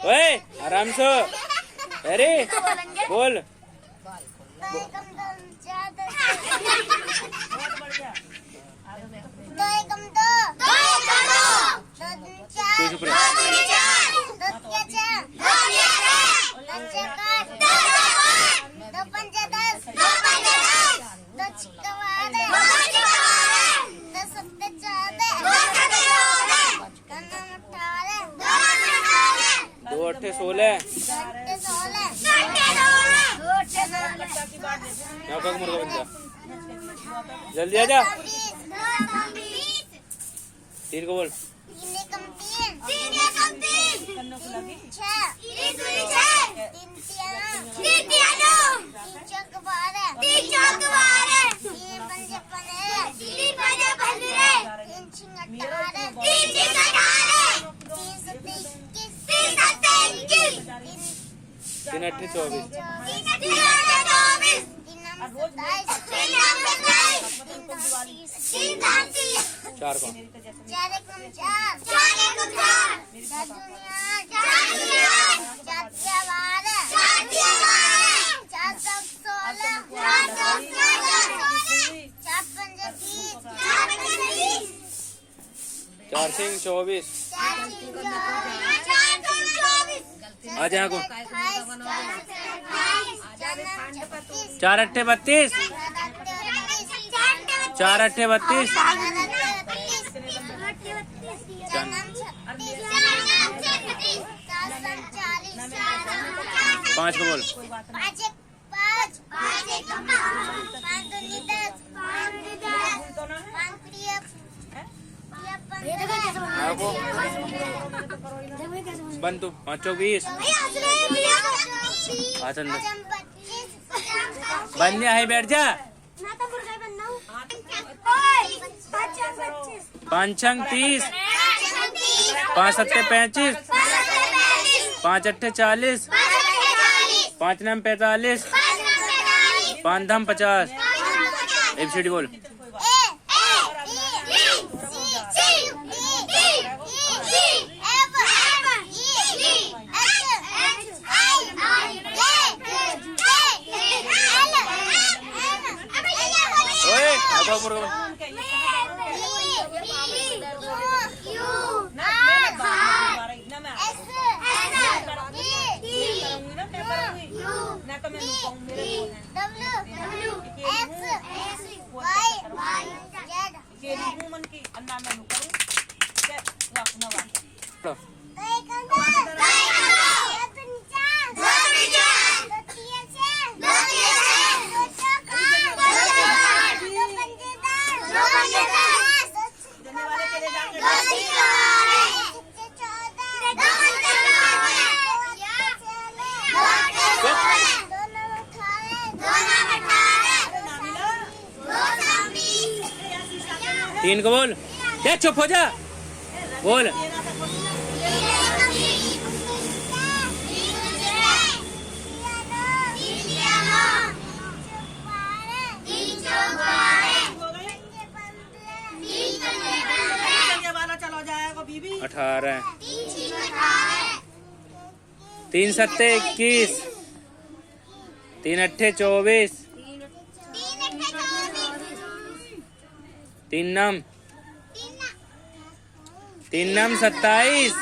ओए आराम से। अरे बोल। दो अट्ठे 16। मुर्गा बन जा, जल्दी आ जा। 3 को बोल। 3 अट्ठे 24। 4 को। 4 सिंह 24। आ जा को। 4 अट्ठे 32। 4 अट्ठे 32। 5 को बोल। 5 तू 5 20। बन है बैठ जा। 5 छंग 30। 5 सत्ते 35। 5 अट्ठे 40। 5 नम 45। 5 धम 50। ABCD बोल। तीन को बोल। क्या चुप हो जा, बोल। 18। 3 सत्ते 21। 3 अट्ठे 24। 3 नम 27।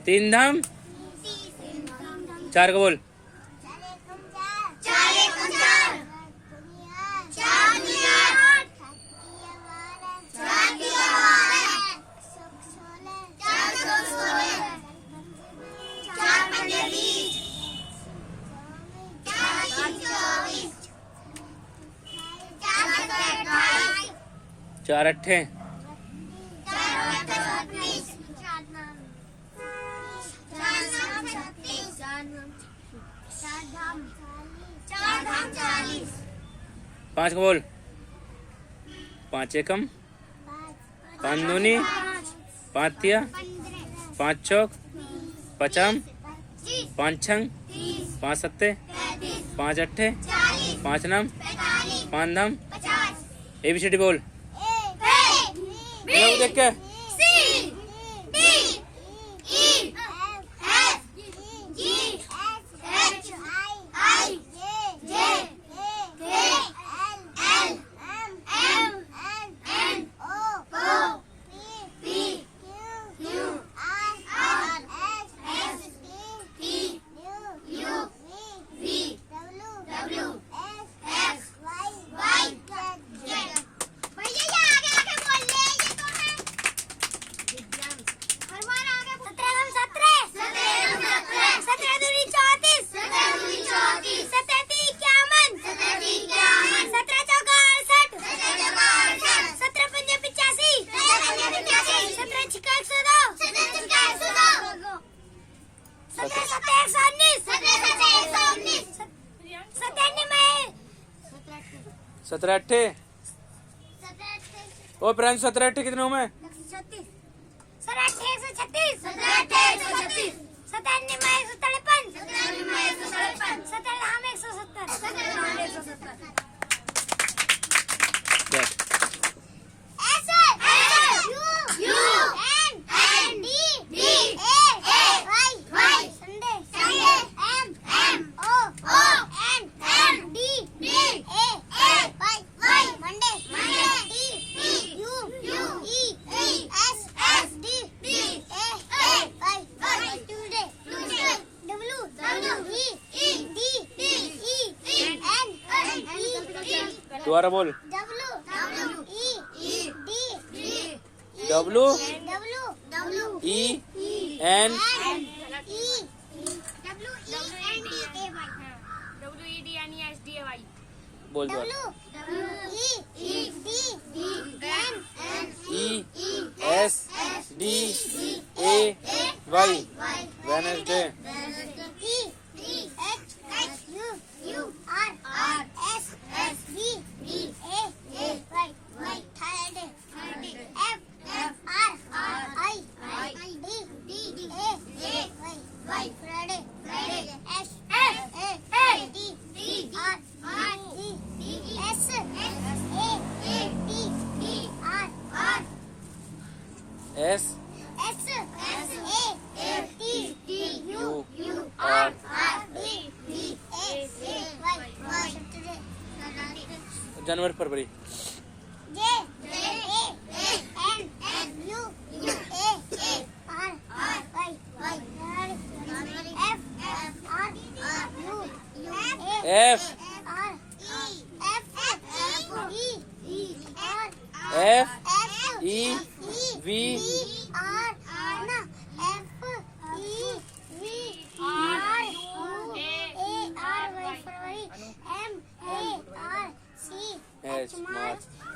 3 धम 4 को बोल। 4 अट्ठे 5 को बोल। 5 एकम 5 दूनी 5 तिया 5 चौक 50। 5 छंग 5 सत्ते 5 अट्ठे 5 नम 5 धम। ABCD बोल। देख के 17 अट्ठे। ओ प्रांश 17 अट्ठे कितने में? 36। 17 अट्ठे 136। 17 अट्ठे 136। 17 निमा 153। 17 निमा 153। 17 हम 170। 17 हम 170। दोबारा बोल। W E N बोल दो। ESDAY Wednesday. जनवरी फरवरी।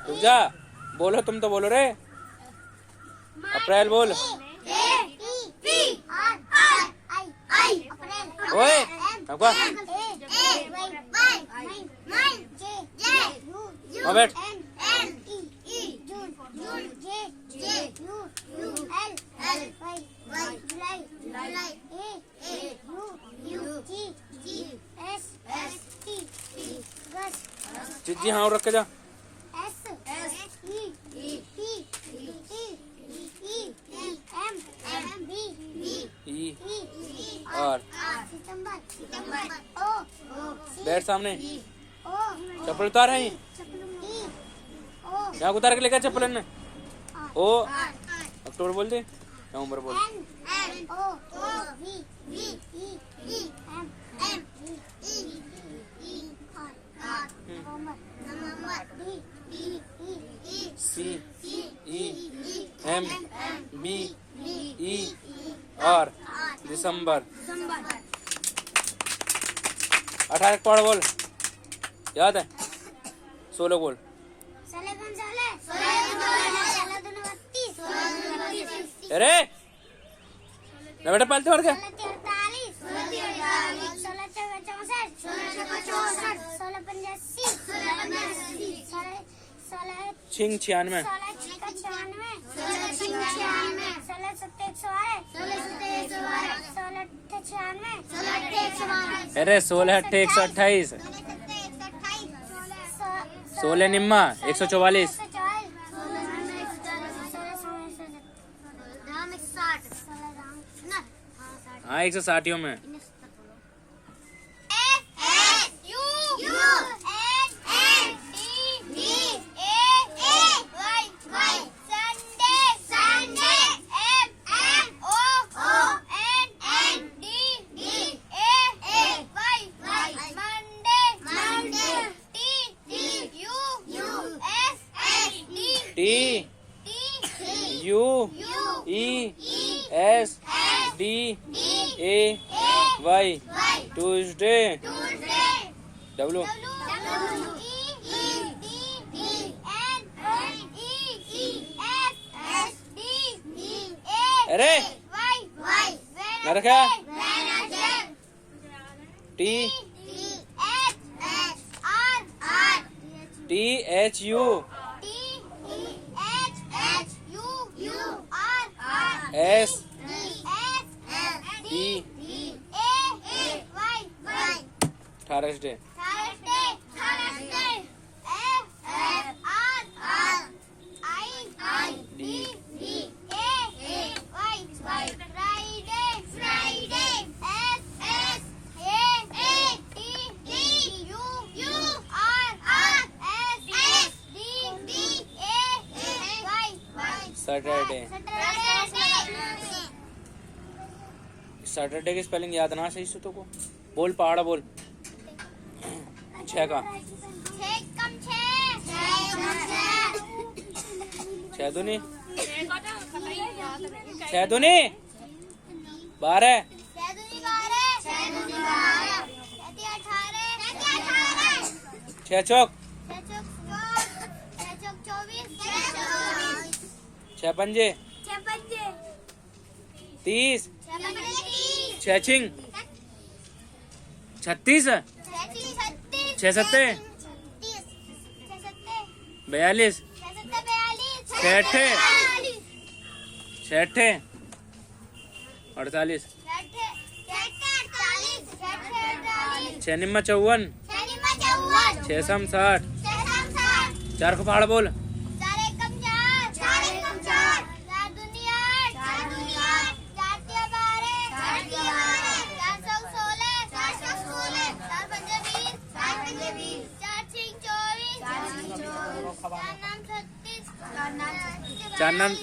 रुक जा, बोलो तुम तो बोलो रे। अप्रैल बोल। ओए बैठ। जी हाँ रख के जा। और बैठ सामने। चप्पल उतार है यहाँ उतार के लेकर चप्पल ने। ओ अक्टूबर बोल दे, नवंबर बोल। CEMBER दिसंबर। 18 पढ़ बोल, याद है? 16 बोल। अरे ना बेटा पालते और क्या? 96। अरे 16 अट्ठे 128। 16 निम्मा 144। हाँ 160 में। TUESDAY Tuesday. W अरे ना रखा। T THU S D Thursday Saturday की स्पेलिंग याद ना सही सुतो को बोल पहाड़ा बोल 6 का 6 दूनी 12 6 चौक 6 पंजे 30 6 छिंग 36 6 सत्ते 42 6 अट्ठे 48 6 निम्मा 54 6 सम 60 4 को पहाड़ बोल 4 नाम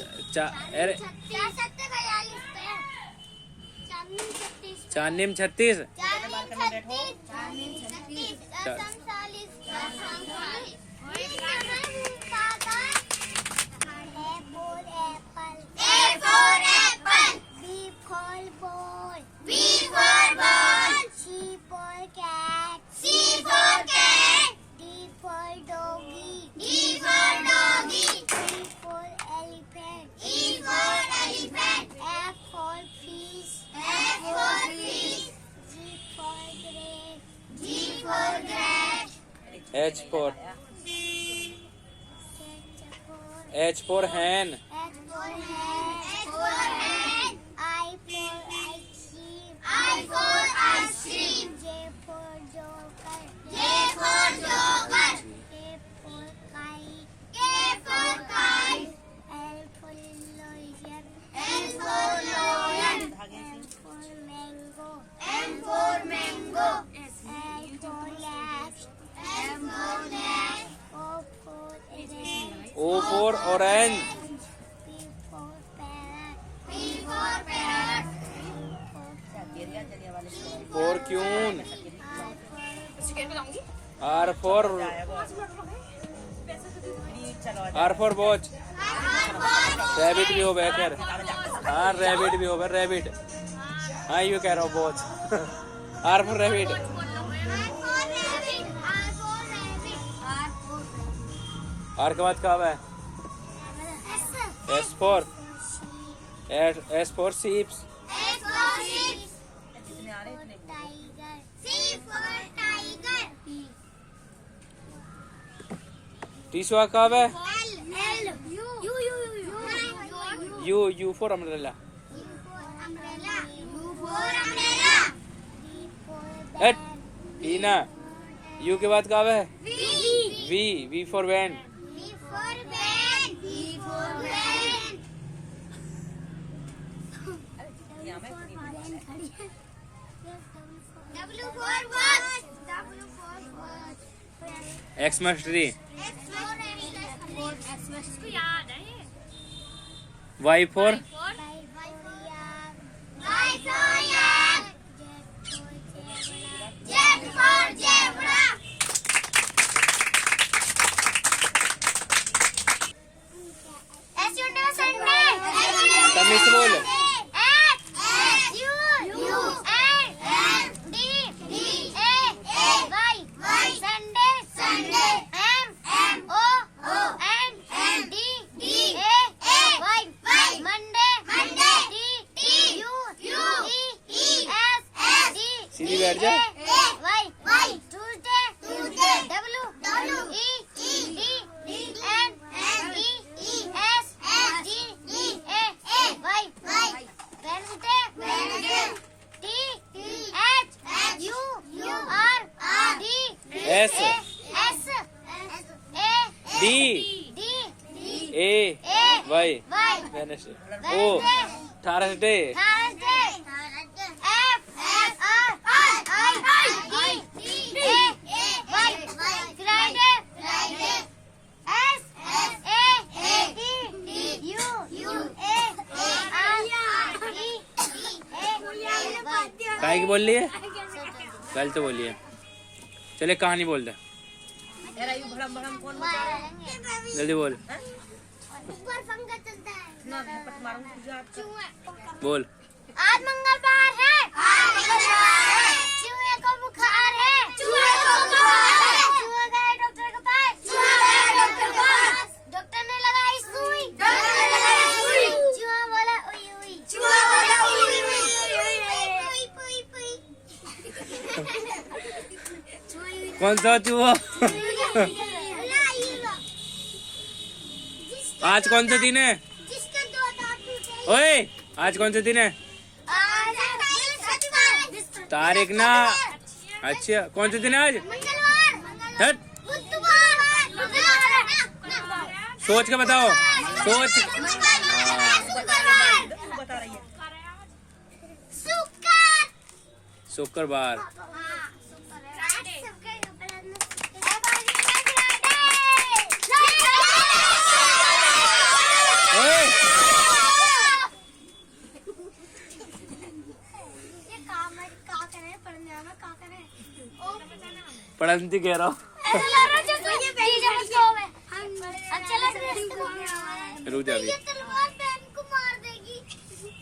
4 निम 36 H for hen I for ice cream J for joker K for kite L for lion M for mango N for latch O for orange P for parrot for queen R for watch rabbit भी हो baker हाँ rabbit भी हो rabbit हाँ you कह रहा हूँ watch R for rabbit R के बाद क्या है S for sheep तीसरा कब है U for umbrella Tina U के बाद कब है V for van Xmas tree Y for तमीज बोल सीधी बैठ जा वेडनेसडे ओ थर्सडे काय की बोल रही है कल तो बोलिए चले कहानी बोल दे जल्दी बोल बोल आज मंगलवार है चूहे को बुखार है चूहा गया डॉक्टर के पास डॉक्टर ने लगाई सुई चूहा बोला उई उई कौन सा चूहा आज कौन सा दिन है जिसके दो दांत टूटे ओए आज कौन सा दिन है तारीख ना अच्छा कौन सा दिन है आज हट सोच के बताओ सोच शुक्रवार पढ़ती कह रहा हूँ रुक जा अभी। तलवार बहन को मार देगी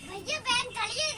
भैया बहन खड़ी है